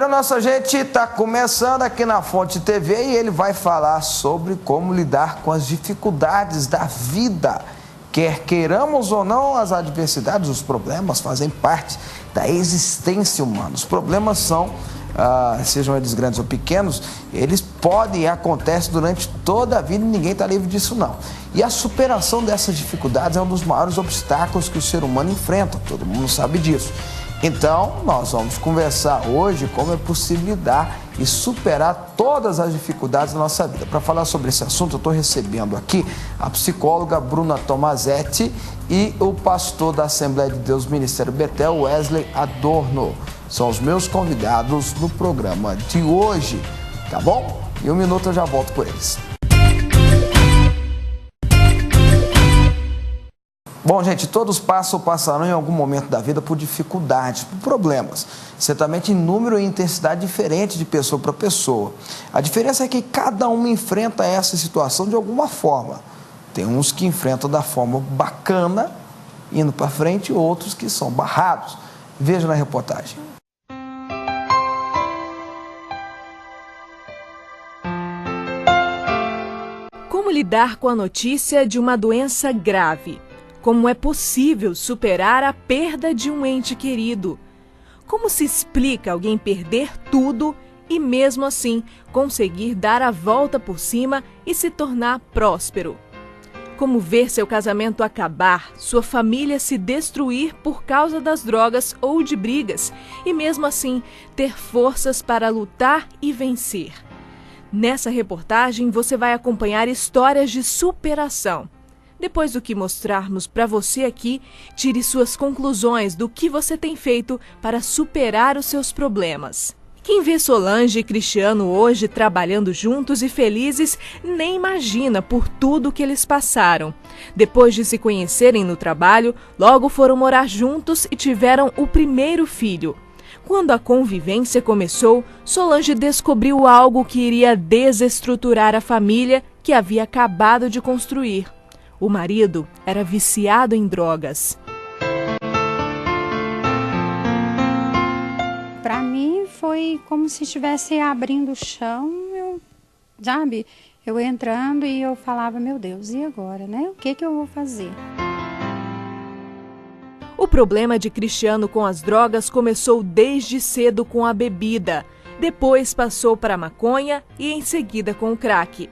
Olha, nossa gente está começando aqui na Fonte TV e ele vai falar sobre como lidar com as dificuldades da vida. Quer queiramos ou não, as adversidades, os problemas fazem parte da existência humana. Os problemas são, sejam eles grandes ou pequenos, eles podem e acontecem durante toda a vida e ninguém está livre disso não. E a superação dessas dificuldades é um dos maiores obstáculos que o ser humano enfrenta, todo mundo sabe disso. Então, nós vamos conversar hoje como é possível lidar e superar todas as dificuldades da nossa vida. Para falar sobre esse assunto, eu estou recebendo aqui a psicóloga Bruna Tomazetti e o pastor da Assembleia de Deus Ministério Betel, Wesley Adorno. São os meus convidados no programa de hoje, tá bom? Em um minuto eu já volto com eles. Bom, gente, todos passam ou passarão em algum momento da vida por dificuldades, por problemas, certamente em número e intensidade diferente de pessoa para pessoa. A diferença é que cada um enfrenta essa situação de alguma forma. Tem uns que enfrentam da forma bacana, indo para frente, e outros que são barrados. Veja na reportagem. Como lidar com a notícia de uma doença grave? Como é possível superar a perda de um ente querido? Como se explica alguém perder tudo e, mesmo assim, conseguir dar a volta por cima e se tornar próspero? Como ver seu casamento acabar, sua família se destruir por causa das drogas ou de brigas e, mesmo assim, ter forças para lutar e vencer? Nessa reportagem, você vai acompanhar histórias de superação. Depois do que mostrarmos para você aqui, tire suas conclusões do que você tem feito para superar os seus problemas. Quem vê Solange e Cristiano hoje trabalhando juntos e felizes, nem imagina por tudo que eles passaram. Depois de se conhecerem no trabalho, logo foram morar juntos e tiveram o primeiro filho. Quando a convivência começou, Solange descobriu algo que iria desestruturar a família que havia acabado de construir. O marido era viciado em drogas. Para mim foi como se estivesse abrindo o chão, eu entrando e eu falava, meu Deus, e agora, né? O que eu vou fazer? O problema de Cristiano com as drogas começou desde cedo com a bebida. Depois passou para a maconha e em seguida com o crack.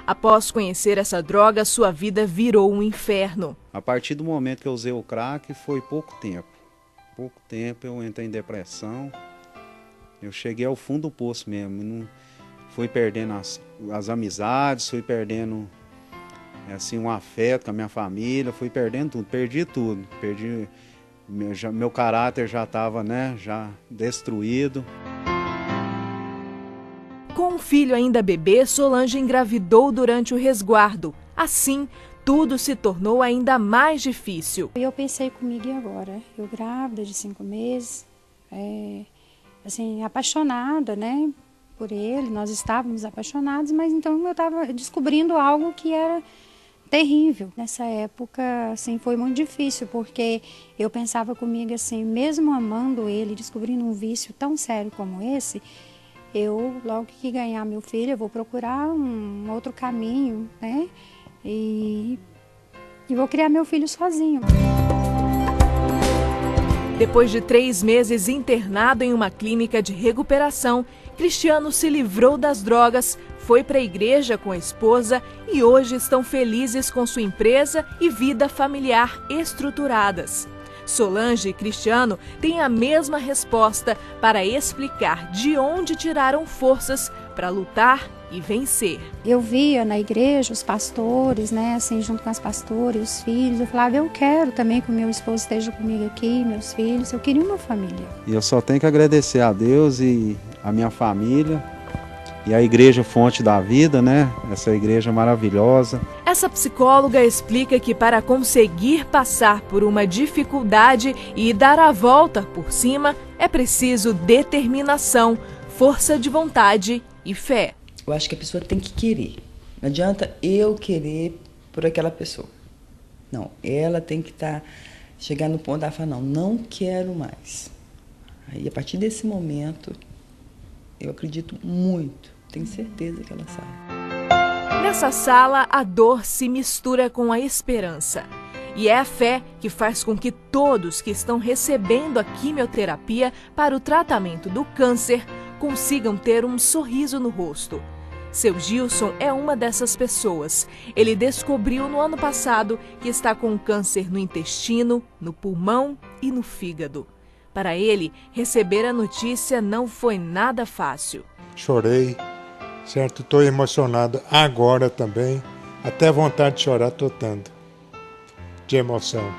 Após conhecer essa droga, sua vida virou um inferno. A partir do momento que eu usei o crack, foi pouco tempo. Pouco tempo eu entrei em depressão. Eu cheguei ao fundo do poço mesmo. Fui perdendo as amizades, fui perdendo assim, um afeto com a minha família, fui perdendo tudo, perdi tudo. Meu caráter já estava, já destruído. Com um filho ainda bebê, Solange engravidou durante o resguardo. Assim, tudo se tornou ainda mais difícil. Eu pensei comigo, e agora? Eu grávida de 5 meses, apaixonada, por ele. Nós estávamos apaixonados, mas então eu estava descobrindo algo que era terrível. Nessa época, foi muito difícil, porque eu pensava comigo assim, mesmo amando ele, descobrindo um vício tão sério como esse, eu, logo que ganhar meu filho, eu vou procurar um outro caminho, E vou criar meu filho sozinho. Depois de 3 meses internado em uma clínica de recuperação, Cristiano se livrou das drogas, foi para a igreja com a esposa e hoje estão felizes com sua empresa e vida familiar estruturadas. Solange e Cristiano têm a mesma resposta para explicar de onde tiraram forças para lutar e vencer. Eu via na igreja os pastores, junto com as pastoras, os filhos. Eu falava, eu quero também que o meu esposo esteja comigo aqui, meus filhos. Eu queria uma família. E eu só tenho que agradecer a Deus e a minha família. E a Igreja Fonte da Vida, Essa igreja maravilhosa. Essa psicóloga explica que para conseguir passar por uma dificuldade e dar a volta por cima, é preciso determinação, força de vontade e fé. Eu acho que a pessoa tem que querer. Não adianta eu querer por aquela pessoa. Não, ela tem que chegar no ponto da falar, não quero mais. Aí, a partir desse momento, Eu acredito muito, tenho certeza que ela sai. Nessa sala, a dor se mistura com a esperança. E é a fé que faz com que todos que estão recebendo a quimioterapia para o tratamento do câncer consigam ter um sorriso no rosto. Seu Gilson é uma dessas pessoas. Ele descobriu no ano passado que está com câncer no intestino, no pulmão e no fígado. Para ele, receber a notícia não foi nada fácil. Chorei, certo? Estou emocionado agora também. Até vontade de chorar estou tendo. De emoção.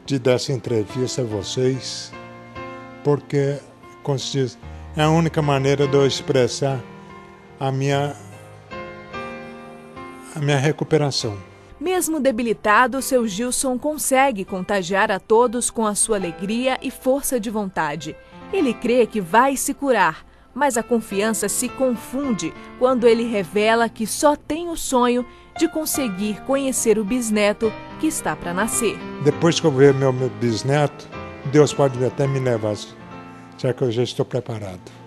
De dar essa entrevista a vocês. Porque, como se diz, é a única maneira de eu expressar a minha recuperação. Mesmo debilitado, seu Gilson consegue contagiar a todos com a sua alegria e força de vontade. Ele crê que vai se curar, mas a confiança se confunde quando ele revela que só tem o sonho de conseguir conhecer o bisneto que está para nascer. Depois que eu ver meu bisneto, Deus pode até me levar, já que eu já estou preparado.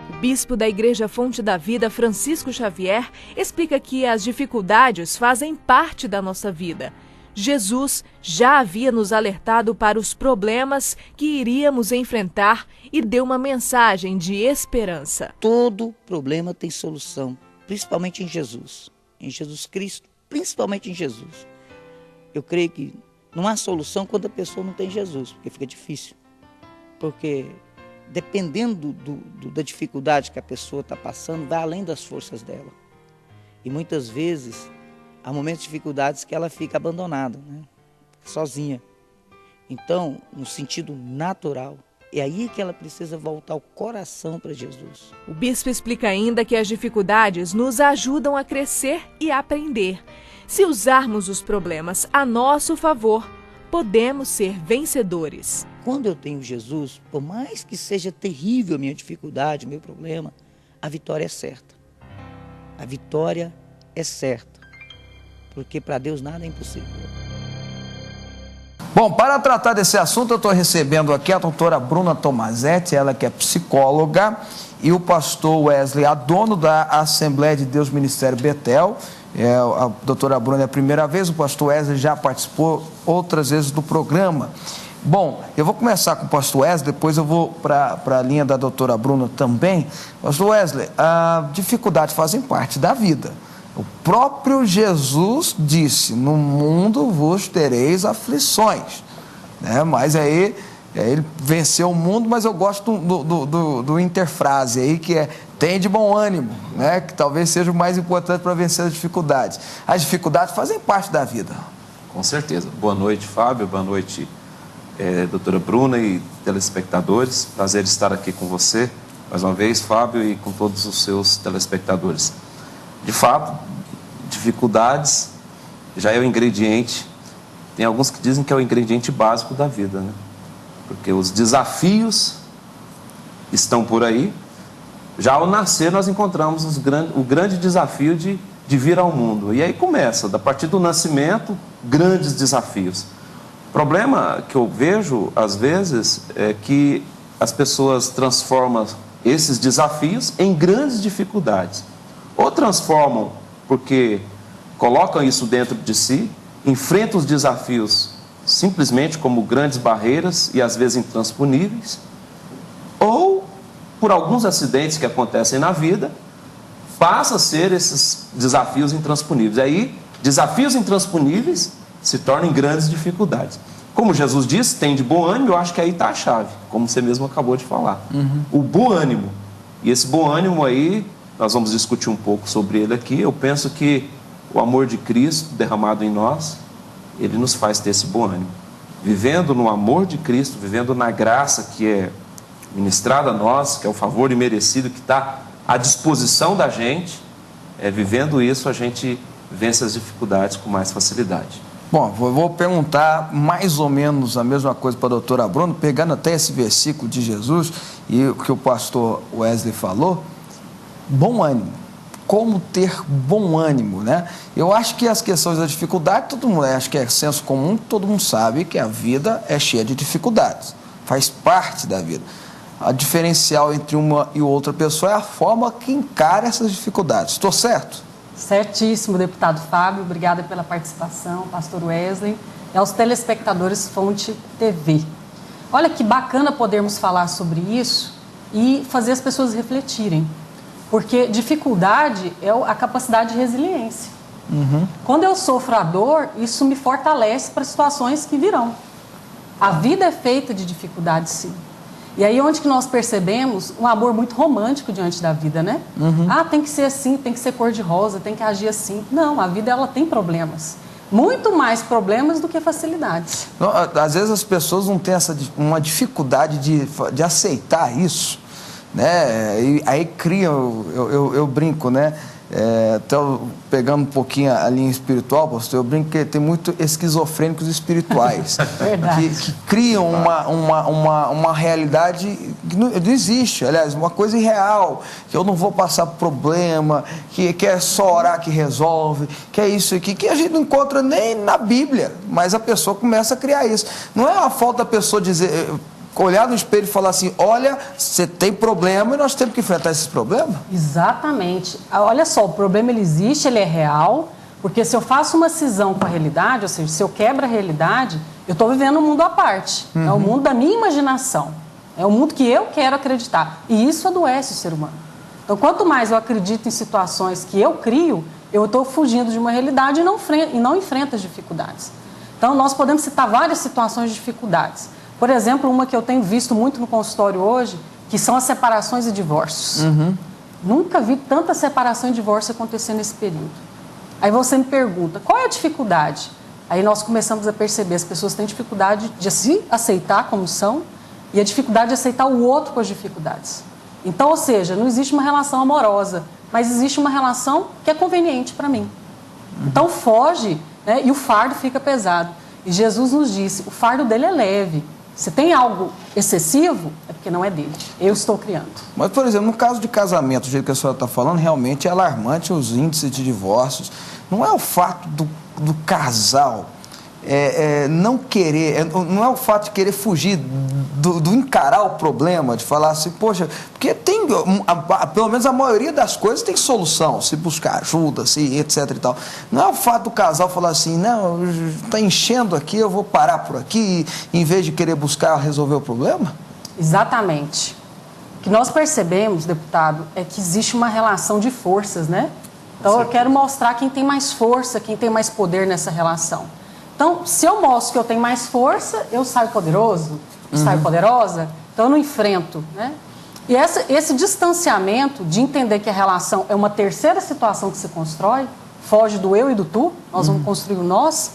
O bispo da Igreja Fonte da Vida, Francisco Xavier, explica que as dificuldades fazem parte da nossa vida. Jesus já havia nos alertado para os problemas que iríamos enfrentar e deu uma mensagem de esperança. Todo problema tem solução, principalmente em Jesus Cristo, principalmente em Jesus. Eu creio que não há solução quando a pessoa não tem Jesus, porque fica difícil. Porque dependendo da dificuldade que a pessoa está passando, vai além das forças dela. E muitas vezes, há momentos de dificuldades que ela fica abandonada, né? Sozinha. Então, no sentido natural, é aí que ela precisa voltar o coração para Jesus. O bispo explica ainda que as dificuldades nos ajudam a crescer e a aprender. Se usarmos os problemas a nosso favor, podemos ser vencedores. Quando eu tenho Jesus, por mais que seja terrível a minha dificuldade, o meu problema, a vitória é certa. A vitória é certa. Porque para Deus nada é impossível. Bom, para tratar desse assunto, eu estou recebendo aqui a doutora Bruna Tomazetti, ela que é psicóloga, e o pastor Wesley Adorno, da Assembleia de Deus Ministério Betel. A doutora Bruna é a primeira vez, o pastor Wesley já participou outras vezes do programa. Bom, eu vou começar com o pastor Wesley, depois eu vou para a linha da doutora Bruna também. Pastor Wesley, a dificuldade fazem parte da vida. O próprio Jesus disse, no mundo vos tereis aflições, né? Mas aí, ele venceu o mundo, mas eu gosto do interfrase aí, que é, tem de bom ânimo, né? Que talvez seja o mais importante para vencer as dificuldades. As dificuldades fazem parte da vida. Com certeza. Boa noite, Fábio, boa noite, doutora Bruna e telespectadores. Prazer estar aqui com você, mais uma vez, Fábio, e com todos os seus telespectadores. De fato, dificuldades já é o ingrediente, tem alguns que dizem que é o ingrediente básico da vida, né? Porque os desafios estão por aí. Já ao nascer nós encontramos o grande desafio de vir ao mundo. E aí começa, a partir do nascimento, grandes desafios. O problema que eu vejo, às vezes, é que as pessoas transformam esses desafios em grandes dificuldades. Ou transformam porque colocam isso dentro de si, enfrentam os desafios simplesmente como grandes barreiras e às vezes intransponíveis, ou por alguns acidentes que acontecem na vida, passa a ser esses desafios intransponíveis. Aí, desafios intransponíveis se tornam em grandes dificuldades. Como Jesus disse, tem de bom ânimo, eu acho que aí está a chave, como você mesmo acabou de falar. O bom ânimo. E esse bom ânimo aí, nós vamos discutir um pouco sobre ele aqui. Eu penso que o amor de Cristo derramado em nós, ele nos faz ter esse bom ânimo. Vivendo no amor de Cristo, vivendo na graça que é ministrada a nós, que é o favor imerecido que está à disposição da gente, vivendo isso a gente vence as dificuldades com mais facilidade. Bom, eu vou perguntar mais ou menos a mesma coisa para a doutora Bruna, pegando até esse versículo de Jesus e o que o pastor Wesley falou. Bom ânimo. Como ter bom ânimo, né? Eu acho que as questões da dificuldade, todo mundo, acho que é senso comum, todo mundo sabe que a vida é cheia de dificuldades, faz parte da vida. a diferencial entre uma e outra pessoa é a forma que encara essas dificuldades. Estou certo? Certíssimo, deputado Fábio. Obrigada pela participação, pastor Wesley, e aos telespectadores Fonte TV. Olha que bacana podermos falar sobre isso e fazer as pessoas refletirem, porque dificuldade é a capacidade de resiliência. Quando eu sofro a dor, isso me fortalece para situações que virão. A vida é feita de dificuldades, sim. E aí onde que nós percebemos um amor muito romântico diante da vida, né? Ah, tem que ser assim, tem que ser cor-de-rosa, tem que agir assim. Não, a vida ela tem problemas. Muito mais problemas do que facilidades. Não, às vezes as pessoas não têm uma dificuldade de aceitar isso, né? E aí criam, eu brinco, né? Então, pegando um pouquinho a linha espiritual, pastor, eu brinco que tem muito esquizofrênicos espirituais que criam uma realidade que não existe, aliás, uma coisa irreal, que eu não vou passar problema, que é só orar que resolve, que é isso aqui, que a gente não encontra nem na Bíblia, mas a pessoa começa a criar isso. Não é a falta da pessoa dizer... olhar no espelho e falar assim, olha, você tem problema e nós temos que enfrentar esses problemas? Exatamente. Olha só, o problema ele existe, ele é real, porque se eu faço uma cisão com a realidade, ou seja, se eu quebro a realidade, eu estou vivendo um mundo à parte. É o mundo da minha imaginação. É o mundo que eu quero acreditar. E isso adoece o ser humano. Então, quanto mais eu acredito em situações que eu crio, eu estou fugindo de uma realidade e não enfrento as dificuldades. Então, nós podemos citar várias situações de dificuldades. Por exemplo, uma que eu tenho visto muito no consultório hoje, que são as separações e divórcios. Nunca vi tanta separação e divórcio acontecer nesse período. Aí você me pergunta, qual é a dificuldade? Aí nós começamos a perceber, as pessoas têm dificuldade de se aceitar como são e a dificuldade de aceitar o outro com as dificuldades. Então, ou seja, não existe uma relação amorosa, mas existe uma relação que é conveniente para mim. Então foge, né, e o fardo fica pesado. E Jesus nos disse, o fardo dele é leve. Se tem algo excessivo, é porque não é dele. Eu estou criando. Mas, por exemplo, no caso de casamento, do jeito que a senhora está falando, realmente é alarmante os índices de divórcios. Não é o fato do casal não querer, não é o fato de querer fugir do encarar o problema, de falar assim, poxa, porque tem, pelo menos a maioria das coisas tem solução, se buscar ajuda, se etc e tal. Não é o fato do casal falar assim, não, está enchendo aqui, eu vou parar por aqui, em vez de querer buscar resolver o problema? Exatamente. O que nós percebemos, deputado, é que existe uma relação de forças, né? Então eu quero mostrar quem tem mais força, quem tem mais poder nessa relação. Então, se eu mostro que eu tenho mais força, eu saio poderoso, saio poderosa, então eu não enfrento, né? E esse distanciamento de entender que a relação é uma terceira situação que se constrói, foge do eu e do tu, nós vamos construir o nós,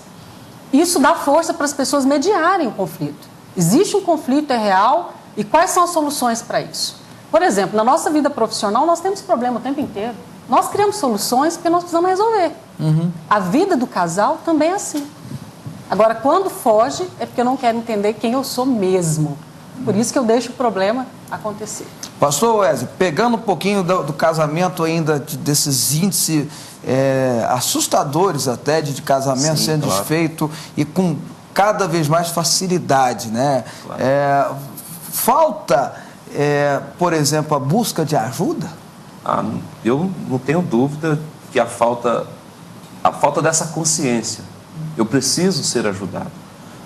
isso dá força para as pessoas mediarem o conflito. Existe um conflito, é real, e quais são as soluções para isso? Por exemplo, na nossa vida profissional, nós temos problema o tempo inteiro. Nós criamos soluções porque nós precisamos resolver. A vida do casal também é assim. Agora, quando foge, é porque eu não quero entender quem eu sou mesmo. Por isso que eu deixo o problema acontecer. Pastor Wesley, pegando um pouquinho do casamento ainda, desses índices assustadores até de casamento sendo desfeito e com cada vez mais facilidade, né? Claro. Falta, por exemplo, a busca de ajuda? Eu não tenho dúvida que a falta dessa consciência. Eu preciso ser ajudado.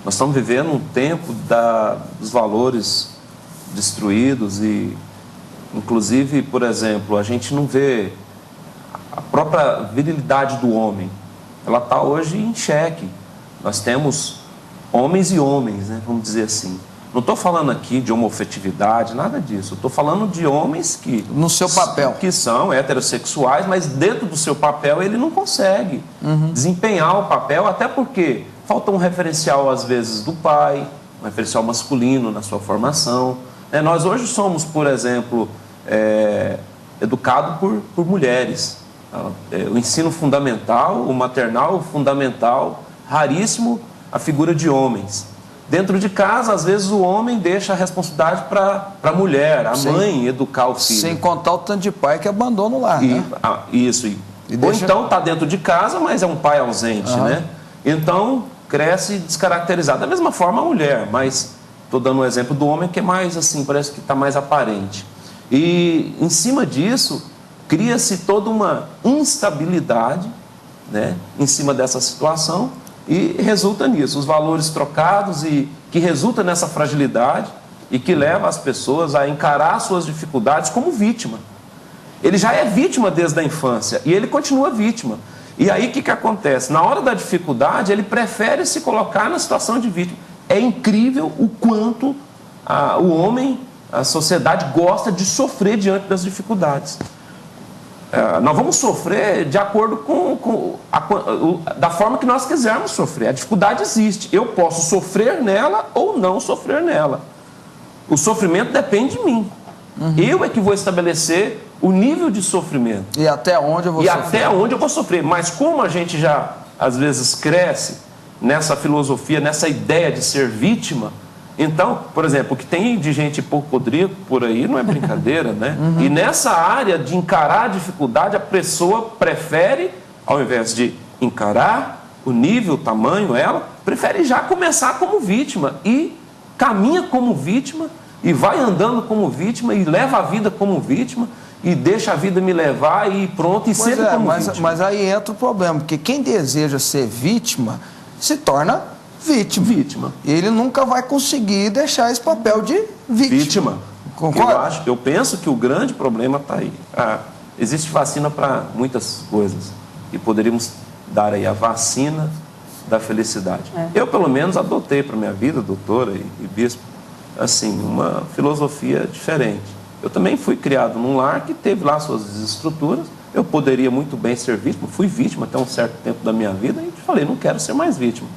Nós estamos vivendo um tempo dos valores destruídos e, inclusive, por exemplo, a gente não vê a própria virilidade do homem. Ela está hoje em xeque. Nós temos homens e homens, né, vamos dizer assim. Não estou falando aqui de homoafetividade, nada disso. Estou falando de homens que... no seu papel. Que são heterossexuais, mas dentro do seu papel ele não consegue desempenhar o papel, até porque falta um referencial, às vezes, do pai, um referencial masculino na sua formação. Nós hoje somos, por exemplo, educados por mulheres. O ensino fundamental, o maternal fundamental, raríssimo a figura de homens. Dentro de casa, às vezes, o homem deixa a responsabilidade para a mulher, a mãe, educar o filho. Sem contar o tanto de pai que abandona o lar, né? Isso. Ou então está dentro de casa, mas é um pai ausente, né? Então, cresce descaracterizado. Da mesma forma a mulher, mas Estou dando um exemplo do homem que é mais assim, parece que está mais aparente. E em cima disso, cria-se toda uma instabilidade, né, em cima dessa situação e resulta nisso, os valores trocados e que resulta nessa fragilidade e que leva as pessoas a encarar suas dificuldades como vítima. Ele já é vítima desde a infância e ele continua vítima. E aí o que acontece? Na hora da dificuldade, ele prefere se colocar na situação de vítima. É incrível o quanto o homem, a sociedade gosta de sofrer diante das dificuldades. Nós vamos sofrer de acordo da forma que nós quisermos sofrer. A dificuldade existe. Eu posso sofrer nela ou não sofrer nela. O sofrimento depende de mim. Eu é que vou estabelecer o nível de sofrimento. E até onde eu vou sofrer. Até onde eu vou sofrer. Mas como a gente já, às vezes, cresce nessa filosofia, nessa ideia de ser vítima, então, por exemplo, o que tem de gente podrido por aí não é brincadeira, né? E nessa área de encarar a dificuldade, a pessoa prefere, ao invés de encarar o nível, o tamanho, ela prefere já começar como vítima e caminha como vítima e vai andando como vítima e leva a vida como vítima e deixa a vida me levar e pronto, e sempre como vítima. Mas aí entra o problema, porque quem deseja ser vítima se torna vítima. Ele nunca vai conseguir deixar esse papel de vítima. Concorda? Eu penso que o grande problema está aí. Existe vacina para muitas coisas e poderíamos dar aí a vacina da felicidade. Eu, pelo menos, adotei para minha vida, doutora e bispo, assim, uma filosofia diferente. Eu também fui criado num lar que teve lá suas estruturas. Eu poderia muito bem ser vítima, fui vítima até um certo tempo da minha vida e falei, não quero ser mais vítima.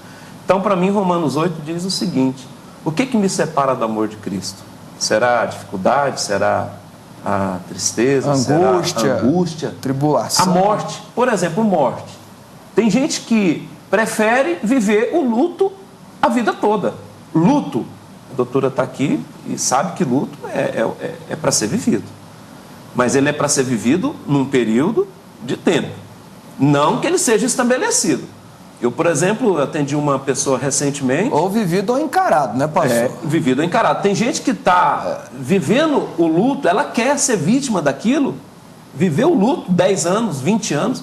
Então, para mim, Romanos 8 diz o seguinte: o que me separa do amor de Cristo? Será a dificuldade? Será a tristeza? Angústia, será a angústia? Tribulação? A morte. Por exemplo, morte. Tem gente que prefere viver o luto a vida toda. Luto. A doutora está aqui e sabe que luto é para ser vivido. Mas ele é para ser vivido num período de tempo. Não que ele seja estabelecido. Eu, por exemplo, atendi uma pessoa recentemente... Ou vivido ou encarado, né, pastor? Vivido ou encarado. Tem gente que está vivendo o luto, ela quer ser vítima daquilo, viver o luto 10 anos, 20 anos.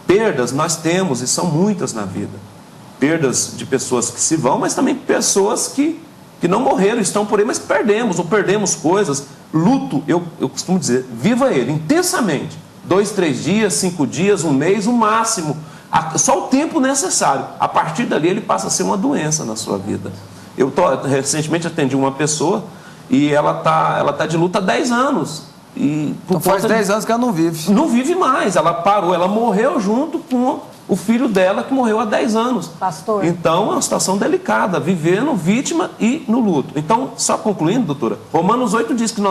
Perdas nós temos, e são muitas na vida. Perdas de pessoas que se vão, mas também pessoas que não morreram, estão por aí, mas perdemos, ou perdemos coisas. Luto, eu costumo dizer, viva ele intensamente. 2, 3 dias, 5 dias, um mês, o máximo. Só o tempo necessário. A partir dali ele passa a ser uma doença na sua vida. Eu recentemente atendi uma pessoa e ela tá de luta há 10 anos. Então faz 10 anos que ela não vive. Não vive mais. Ela parou, ela morreu junto com o filho dela que morreu há 10 anos. Pastor. Então é uma situação delicada, vivendo vítima e no luto. Então, só concluindo, doutora, Romanos 8 diz que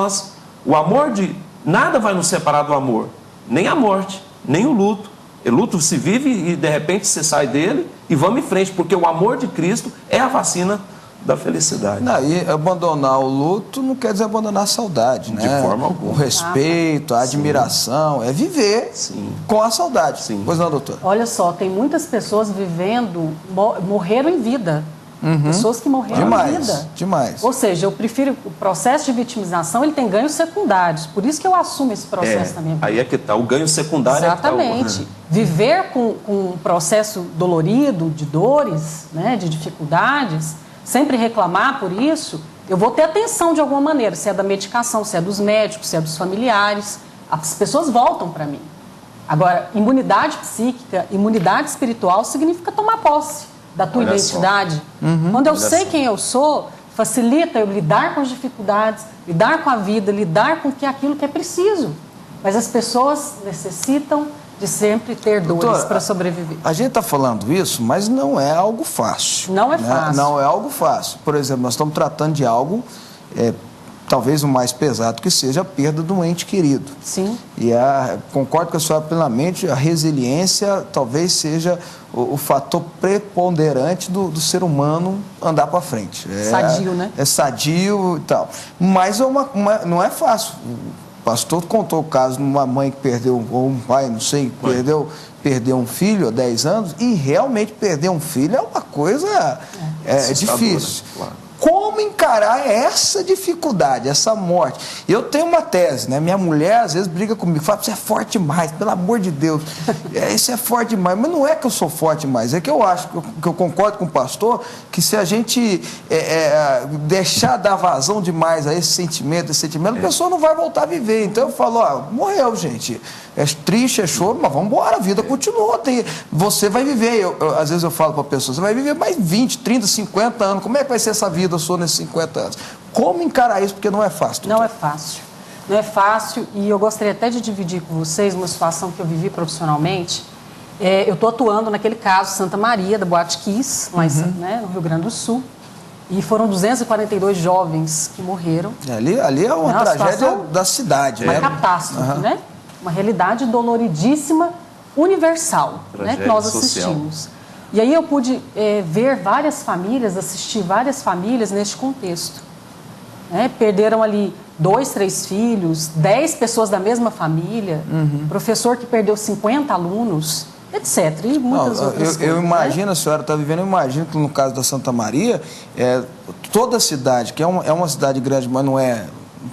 nada vai nos separar do amor. Nem a morte, nem o luto. O luto se vive e de repente você sai dele e vamos em frente, porque o amor de Cristo é a vacina da felicidade. E abandonar o luto não quer dizer abandonar a saudade, né? De forma alguma. O respeito, a admiração, é viver com a saudade. Pois não, doutor? Olha só, tem muitas pessoas morreram em vida. Pessoas que morreram em vida. Demais. Ou seja, eu prefiro o processo de vitimização, ele tem ganhos secundários. Por isso que eu assumo esse processo na minha vida. Aí é que está, o ganho secundário. Exatamente. Viver com um processo dolorido, de dores, né, de dificuldades, sempre reclamar por isso, eu vou ter atenção de alguma maneira, se é da medicação, se é dos médicos, se é dos familiares. As pessoas voltam para mim. Agora, imunidade psíquica, imunidade espiritual significa tomar posse da tua identidade. Quando eu sei quem eu sou, facilita eu lidar com as dificuldades, lidar com a vida, lidar com aquilo que é preciso. Mas as pessoas necessitam de sempre ter dores para sobreviver. A gente está falando isso, mas não é algo fácil. Não é fácil. Não é algo fácil. Por exemplo, nós estamos tratando de algo, talvez o mais pesado que seja a perda de um ente querido. Sim. E concordo com a senhora plenamente, a resiliência talvez seja o fator preponderante do ser humano andar para frente. Sadio, né? É sadio e tal. Mas não é fácil. O pastor contou o caso de uma mãe que perdeu, ou um pai, não sei, perdeu um filho há 10 anos, e realmente perder um filho é uma coisa difícil. Claro. como encarar essa dificuldade, essa morte. Eu tenho uma tese, né? Minha mulher às vezes briga comigo, fala, você é forte demais, pelo amor de Deus, isso é forte demais. Mas não é que eu sou forte demais, é que eu acho, que eu concordo com o pastor, que se a gente deixar dar vazão demais a esse sentimento, a pessoa não vai voltar a viver. Então eu falo, morreu, gente. É triste, é choro, mas vamos embora, a vida continua. Você vai viver, às vezes eu falo para a pessoa, você vai viver mais 20, 30, 50 anos. Como é que vai ser essa vida sua nesses 50 anos? Como encarar isso? Porque não é fácil. Não é fácil. Não é fácil, e eu gostaria até de dividir com vocês uma situação que eu vivi profissionalmente. Eu estou atuando naquele caso Santa Maria, da Boate Kiss, né, no Rio Grande do Sul. E foram 242 jovens que morreram. Ali é uma tragédia da cidade. Uma catástrofe, né? Uma realidade doloridíssima, universal, né, que nós assistimos. E aí eu pude ver várias famílias, assistir várias famílias neste contexto. Né? Perderam ali 2, 3 filhos, 10 pessoas da mesma família, professor que perdeu 50 alunos, etc. E muitas outras coisas. Eu imagino, a senhora está vivendo, eu imagino que no caso da Santa Maria, toda a cidade, que é uma cidade grande, mas não é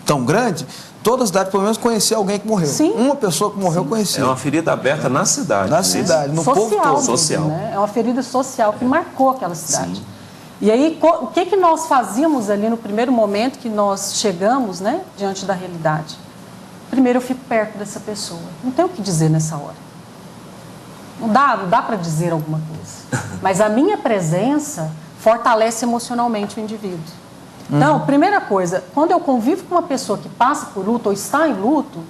tão grande, toda a cidade, pelo menos, conhecia alguém que morreu. Sim. Uma pessoa que morreu conhecia. É uma ferida aberta na cidade. Na cidade, no social, povo todo. Mesmo, social. Né? É uma ferida social que marcou aquela cidade. Sim. E aí, o que nós fazíamos ali no primeiro momento que nós chegamos, né, diante da realidade? Primeiro, eu fico perto dessa pessoa. Não tenho o que dizer nessa hora. Não dá para dizer alguma coisa. Mas a minha presença fortalece emocionalmente o indivíduo. Então, primeira coisa, quando eu convivo com uma pessoa que passa por luto ou está em luto,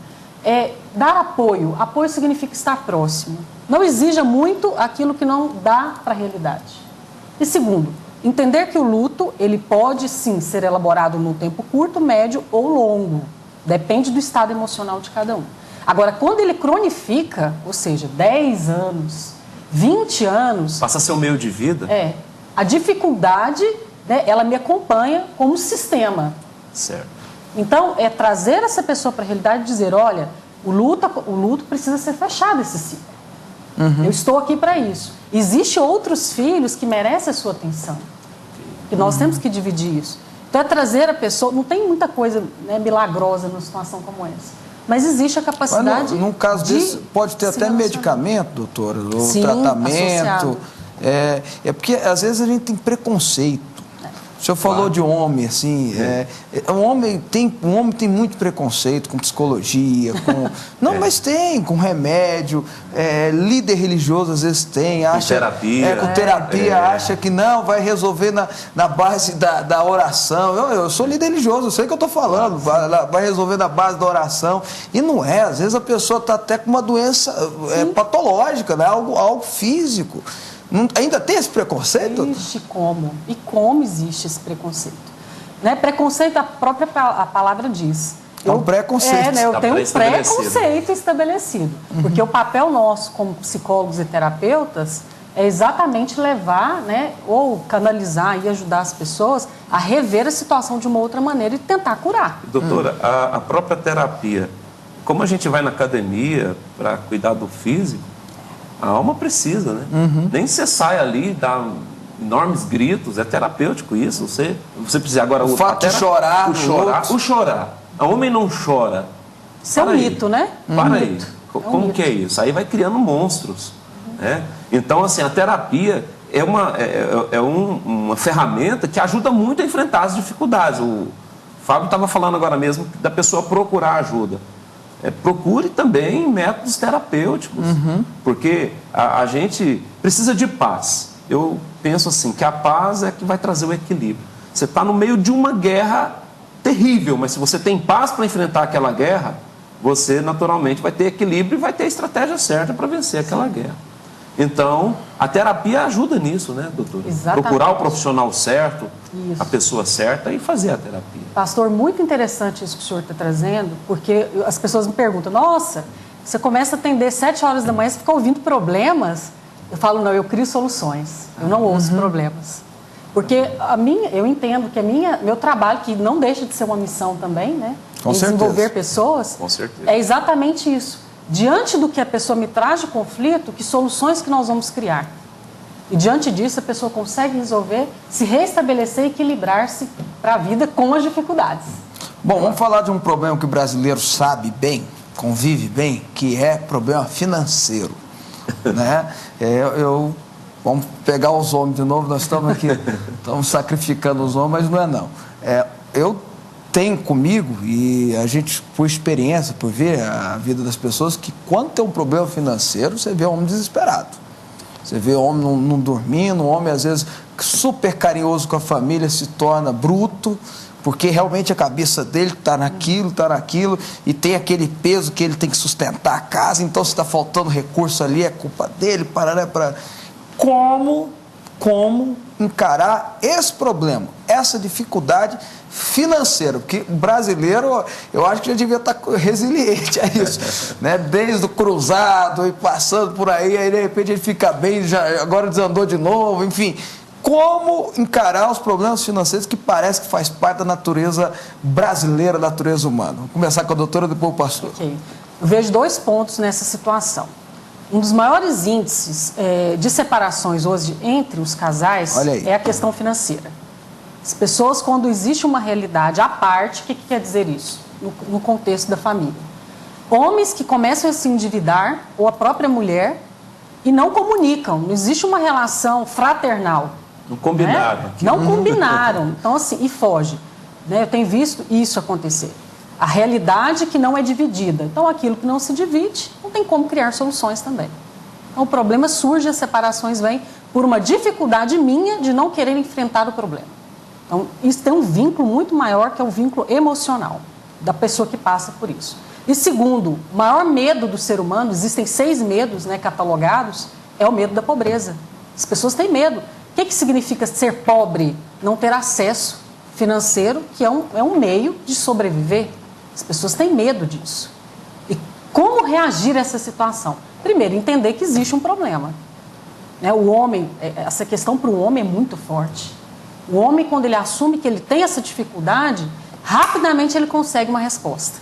dar apoio. Apoio significa estar próximo. Não exija muito aquilo que não dá para a realidade. E segundo, entender que o luto, ele pode sim ser elaborado num tempo curto, médio ou longo. Depende do estado emocional de cada um. Agora, quando ele cronifica, ou seja, 10 anos, 20 anos... Passa a ser o meio de vida? A dificuldade, né, ela me acompanha como sistema. Certo. Então, é trazer essa pessoa para a realidade e dizer, olha, o luto precisa ser fechado, esse ciclo. Eu estou aqui para isso. Existem outros filhos que merecem a sua atenção. E nós temos que dividir isso. Então, é trazer a pessoa... Não tem muita coisa, né, milagrosa numa situação como essa. Mas existe a capacidade... Mas num caso desse, pode ter até medicamento, doutora, ou sim, tratamento. Associado. Porque, às vezes, a gente tem preconceito. O senhor falou de homem, assim, um homem tem muito preconceito com psicologia, não, mas tem, com remédio, líder religioso às vezes tem, acha... Com terapia, acha que não, vai resolver na base da oração. Eu sou líder religioso, eu sei o que eu estou falando, vai resolver na base da oração. E não é, às vezes a pessoa está até com uma doença patológica, né? Algo físico. Ainda tem esse preconceito? Existe como. E como existe esse preconceito? Né? Preconceito, a própria palavra diz. Um preconceito. Eu tenho um preconceito estabelecido. Porque o papel nosso como psicólogos e terapeutas é exatamente levar, né, ou canalizar e ajudar as pessoas a rever a situação de uma outra maneira e tentar curar. Doutora, a própria terapia, como a gente vai na academia para cuidar do físico, a alma precisa, né? Nem você sai ali, dá enormes gritos, é terapêutico isso. Você precisa agora... O fato de chorar. O chorar. A homem não chora. Isso é um mito, né? Para aí. Como que é isso? Aí vai criando monstros. Né? Então, assim, a terapia é uma ferramenta que ajuda muito a enfrentar as dificuldades. O Fábio estava falando agora mesmo da pessoa procurar ajuda. Procure também métodos terapêuticos, porque a gente precisa de paz. Eu penso assim, que a paz é que vai trazer o equilíbrio. Você está no meio de uma guerra terrível, mas se você tem paz para enfrentar aquela guerra, você naturalmente vai ter equilíbrio e vai ter a estratégia certa para vencer aquela guerra. Então, a terapia ajuda nisso, né, doutor? Exatamente. Procurar o profissional certo, isso, a pessoa certa e fazer a terapia. Pastor, muito interessante isso que o senhor está trazendo, porque as pessoas me perguntam, nossa, você começa a atender 7 horas da manhã, você fica ouvindo problemas? Eu falo, não, eu crio soluções, eu não ouço problemas. Porque eu entendo que meu trabalho, que não deixa de ser uma missão também, né? Com desenvolver pessoas, com certeza, é exatamente isso. Diante do que a pessoa me traz de conflito, que soluções que nós vamos criar? E diante disso, a pessoa consegue resolver, se restabelecer e equilibrar-se para a vida com as dificuldades. Bom, vamos falar de um problema que o brasileiro sabe bem, convive bem, que é problema financeiro. Né? Vamos pegar os homens de novo, nós estamos aqui, estamos sacrificando os homens, mas não é não. Eu tenho comigo, e a gente, por experiência, por ver a vida das pessoas, que quando tem um problema financeiro, você vê o homem desesperado. Você vê o homem não dormindo, o homem às vezes super carinhoso com a família se torna bruto, porque realmente a cabeça dele está naquilo, e tem aquele peso que ele tem que sustentar a casa, então se está faltando recurso ali, é culpa dele, Como encarar esse problema, essa dificuldade financeira? Porque o brasileiro, eu acho que já devia estar resiliente a isso, né? Desde o cruzado e passando por aí de repente ele fica bem, agora desandou de novo, enfim. Como encarar os problemas financeiros que parece que faz parte da natureza brasileira, da natureza humana? Vou começar com a doutora, depois o pastor. Okay. Eu vejo 2 pontos nessa situação. Um dos maiores índices de separações hoje entre os casais é a questão financeira. As pessoas, quando existe uma realidade à parte, o que quer dizer isso? No contexto da família. Homens que começam a se endividar, ou a própria mulher, e não comunicam, não existe uma relação fraternal. Não combinaram. Né? Não combinaram, então assim, e foge. Né? Eu tenho visto isso acontecer. A realidade que não é dividida. Então, aquilo que não se divide, não tem como criar soluções também. Então, o problema surge, as separações vêm por uma dificuldade minha de não querer enfrentar o problema. Então, isso tem um vínculo muito maior, que é o vínculo emocional da pessoa que passa por isso. E segundo, o maior medo do ser humano, existem 6 medos, né, catalogados, é o medo da pobreza. As pessoas têm medo. O que significa ser pobre? Não ter acesso financeiro, que é um meio de sobreviver. As pessoas têm medo disso. E como reagir a essa situação? Primeiro, entender que existe um problema. O homem, essa questão para o homem é muito forte. O homem, quando ele assume que ele tem essa dificuldade, rapidamente ele consegue uma resposta.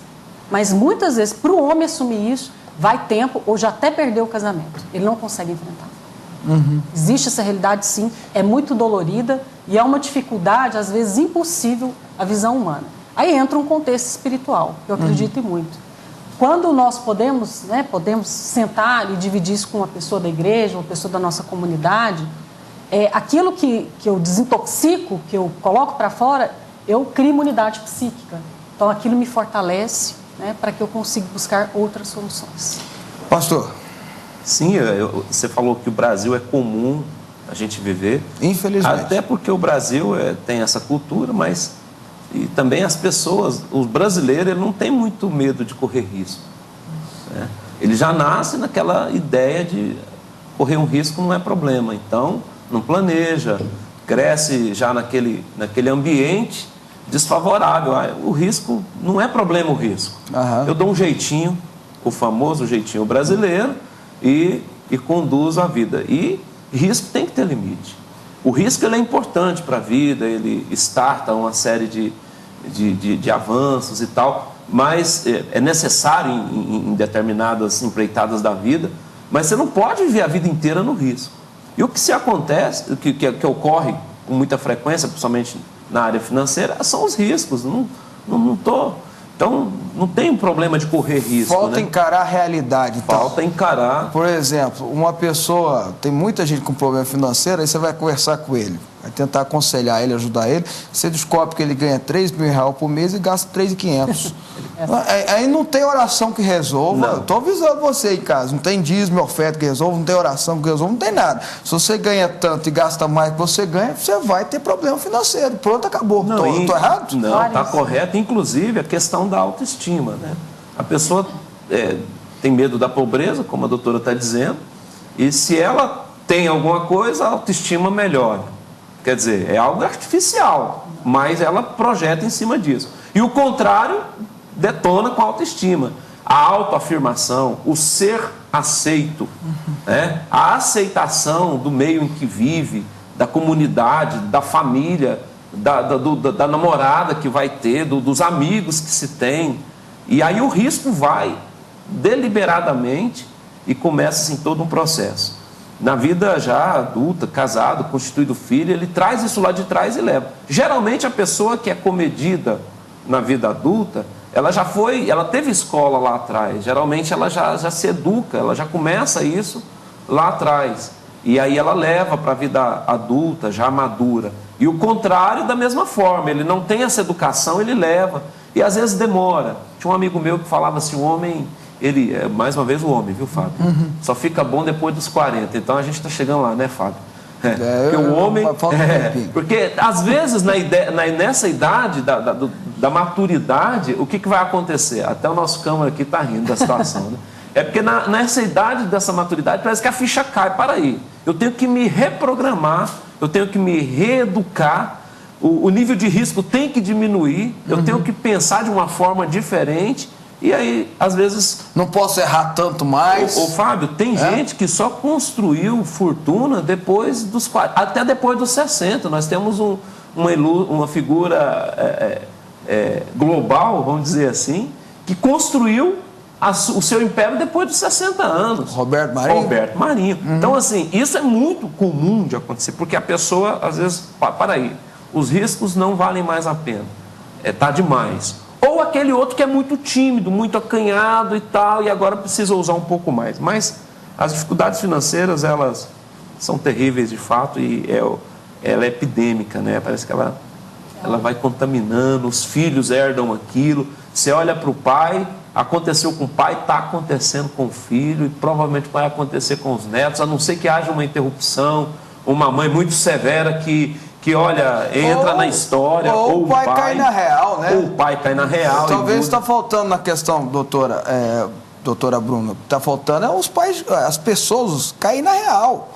Mas muitas vezes, para o homem assumir isso, vai tempo ou já até perdeu o casamento. Ele não consegue enfrentar. Existe essa realidade, sim, é muito dolorida e é uma dificuldade, às vezes, impossível à visão humana. Aí entra um contexto espiritual, que eu acredito muito. Quando nós podemos sentar e dividir isso com uma pessoa da igreja, uma pessoa da nossa comunidade, aquilo que eu desintoxico, que eu coloco para fora, eu crio imunidade psíquica. Então, aquilo me fortalece, né, para que eu consiga buscar outras soluções. Pastor. Sim, você falou que o Brasil é comum a gente viver. Infelizmente. Até porque o Brasil tem essa cultura, mas... E também as pessoas, os brasileiros, ele não tem muito medo de correr risco. Né? Ele já nasce naquela ideia de correr um risco não é problema. Então, não planeja, cresce já naquele ambiente desfavorável. O risco não é problema, o risco. Eu dou um jeitinho, o famoso jeitinho brasileiro, e conduzo a vida. E risco tem que ter limite. O risco ele é importante para a vida, ele starta uma série de avanços e tal, mas é necessário em determinadas empreitadas da vida, mas você não pode viver a vida inteira no risco. E o que se acontece, que ocorre com muita frequência, principalmente na área financeira, são os riscos. Então, não tem problema de correr risco. Falta encarar a realidade. Então. Falta encarar. Por exemplo, uma pessoa, tem muita gente com problema financeiro, aí você vai conversar com ele, vai tentar aconselhar ele, ajudar ele, você descobre que ele ganha R$3.000 por mês e gasta R$3.500. Aí não tem oração que resolva. Eu estou avisando você em casa, não tem dízimo, oferta que resolva, não tem oração que resolva, não tem nada. Se você ganha tanto e gasta mais que você ganha, você vai ter problema financeiro. Pronto, acabou. Estou errado? Não, está correto. Inclusive, a questão da autoestima. Né? A pessoa tem medo da pobreza, como a doutora está dizendo, e se ela tem alguma coisa, a autoestima melhora. Quer dizer, é algo artificial, mas ela projeta em cima disso. E o contrário detona com a autoestima. A autoafirmação, o ser aceito, né? A aceitação do meio em que vive, da comunidade, da família, da namorada que vai ter, dos amigos que se tem. E aí o risco vai deliberadamente e começa assim todo um processo. na vida já adulta, casado, constituído filho, ele traz isso lá de trás e leva. Geralmente a pessoa que é comedida na vida adulta, ela teve escola lá atrás, geralmente ela já se educa, ela já começa isso lá atrás. E aí ela leva para a vida adulta, já madura. E o contrário da mesma forma, ele não tem essa educação, ele leva. E às vezes demora. Tinha um amigo meu que falava assim, o homem, mais uma vez o homem, viu, Fábio? Só fica bom depois dos 40. Então a gente está chegando lá, né, Fábio? Porque o homem... porque às vezes nessa idade da maturidade, o que vai acontecer? Até o nosso câmara aqui está rindo da situação, né? É porque nessa idade dessa maturidade parece que a ficha cai. Para aí, eu tenho que me reprogramar, eu tenho que me reeducar, o nível de risco tem que diminuir, eu tenho que pensar de uma forma diferente. E aí, às vezes... Não posso errar tanto mais. Ô Fábio, tem gente que só construiu fortuna depois dos 40, até depois dos 60. Nós temos uma figura global, vamos dizer assim, que construiu o seu império depois dos 60 anos. Roberto Marinho. Então, assim, isso é muito comum de acontecer, porque a pessoa, às vezes, para aí, os riscos não valem mais a pena. Tá demais. Ou aquele outro que é muito tímido, muito acanhado e tal, e agora precisa usar um pouco mais. Mas as dificuldades financeiras, elas são terríveis de fato, e ela é epidêmica, né? Parece que ela vai contaminando, os filhos herdam aquilo. Você olha para o pai, aconteceu com o pai, está acontecendo com o filho, e provavelmente vai acontecer com os netos, a não ser que haja uma interrupção, uma mãe muito severa que olha, entra na história. Ou o pai cai na real, né? Ou o pai cai na real. Talvez está faltando na questão, doutora Bruna, está faltando os pais, as pessoas caírem na real.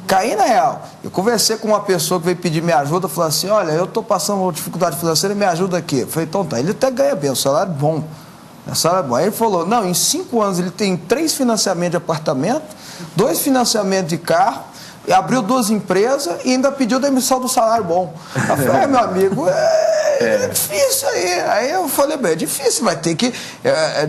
Cair na real. Eu conversei com uma pessoa que veio pedir minha ajuda, falou assim, olha, eu estou passando uma dificuldade financeira, me ajuda aqui. Eu falei, então tá, ele até ganha bem, o salário é bom. Aí ele falou, não, em 5 anos ele tem 3 financiamentos de apartamento, 2 financiamentos de carro, e abriu 2 empresas e ainda pediu demissão do salário bom. Eu falei, meu amigo, é difícil aí. Aí eu falei, bem, é difícil, mas tem que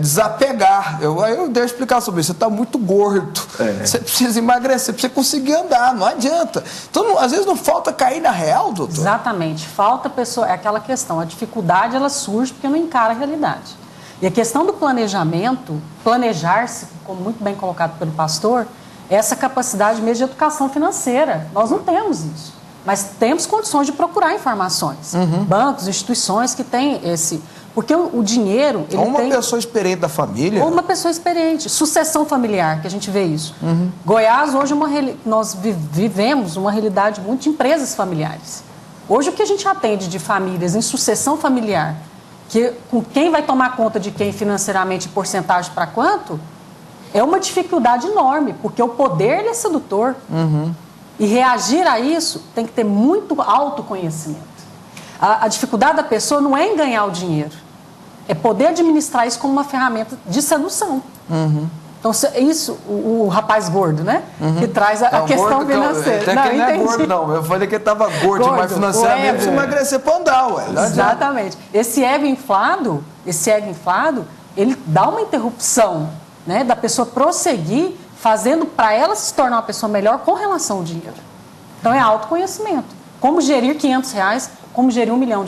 desapegar. Aí eu dei uma explicação sobre isso. Você está muito gordo, você precisa emagrecer, precisa conseguir andar, não adianta. Então, às vezes não falta cair na real, doutor? Exatamente, falta pessoa, é aquela questão, a dificuldade ela surge porque não encara a realidade. E a questão do planejamento, planejar-se, como muito bem colocado pelo pastor, essa capacidade mesmo de educação financeira. Nós não temos isso, mas temos condições de procurar informações. Bancos, instituições que têm esse... Porque o dinheiro... Ou uma pessoa experiente da família. Ou uma pessoa experiente. Sucessão familiar, que a gente vê isso. Goiás, hoje, nós vivemos uma realidade muito de empresas familiares. Hoje, o que a gente atende de famílias em sucessão familiar, com quem vai tomar conta de quem financeiramente, porcentagem para quanto... É uma dificuldade enorme, porque o poder ele é sedutor. E reagir a isso tem que ter muito autoconhecimento. A dificuldade da pessoa não é em ganhar o dinheiro, é poder administrar isso como uma ferramenta de sedução. Então, isso, o rapaz gordo, né? Que traz a questão financeira. Até que ele não é gordo, não. Eu falei que ele estava gordo, mas financeiramente precisa emagrecer para andar, ué. Exatamente. Esse ego inflado, ele dá uma interrupção, né, da pessoa prosseguir, fazendo para ela se tornar uma pessoa melhor com relação ao dinheiro. Então é autoconhecimento. Como gerir R$500, como gerir R$1 milhão.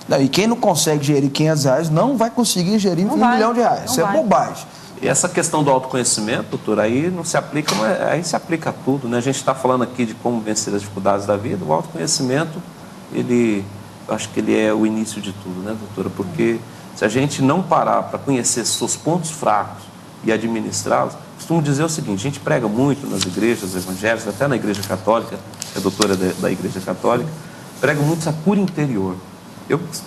Não, e quem não consegue gerir R$500 não vai conseguir gerir R$1 milhão. Isso é bobagem. E essa questão do autoconhecimento, doutor, aí não se aplica, aí se aplica a tudo, né? A gente está falando aqui de como vencer as dificuldades da vida. O autoconhecimento, acho que ele é o início de tudo, né, doutora? Porque se a gente não parar para conhecer seus pontos fracos e administrá-los, costumo dizer o seguinte, a gente prega muito nas igrejas evangélicas, até na igreja católica, é doutora da igreja católica, prega muito a cura interior.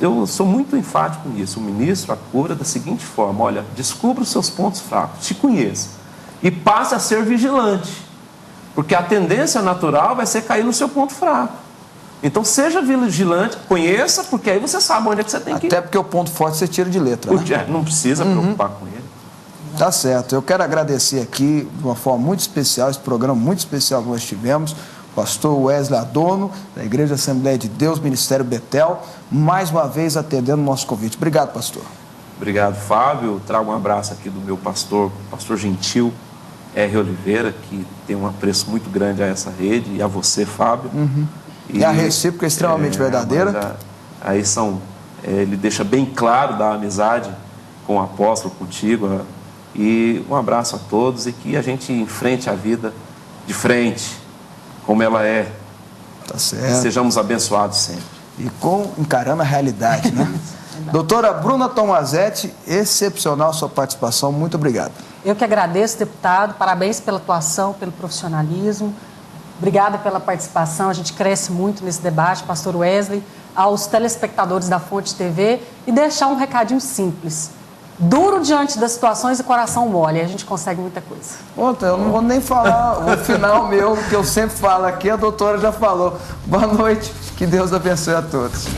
Eu sou muito enfático nisso. O ministro a cura da seguinte forma, olha, descubra os seus pontos fracos, te conheça e passe a ser vigilante, porque a tendência natural vai ser cair no seu ponto fraco. Então seja vigilante, conheça, porque aí você sabe onde é que você tem que ir. Até porque o ponto forte você tira de letra, né? Não precisa preocupar com ele. Tá certo. Eu quero agradecer aqui, de uma forma muito especial, esse programa muito especial que nós tivemos, o pastor Wesley Adorno, da Igreja Assembleia de Deus, Ministério Betel, mais uma vez atendendo o nosso convite. Obrigado, pastor. Obrigado, Fábio. Trago um abraço aqui do meu pastor Gentil, R. Oliveira, que tem um apreço muito grande a essa rede, e a você, Fábio. E a recíproca é extremamente verdadeira. Aí ele deixa bem claro da amizade com o apóstolo, contigo. E um abraço a todos e que a gente enfrente a vida de frente, como ela é. Tá certo. E sejamos abençoados sempre. E encarando a realidade, né? Doutora Bruna Tomazetti, excepcional sua participação, muito obrigado. Eu que agradeço, deputado, parabéns pela atuação, pelo profissionalismo, obrigada pela participação, a gente cresce muito nesse debate, pastor Wesley, aos telespectadores da Fonte TV, e deixar um recadinho simples: duro diante das situações e coração mole, a gente consegue muita coisa. Outra, eu não vou nem falar o final meu, que eu sempre falo aqui, a doutora já falou. Boa noite, que Deus abençoe a todos.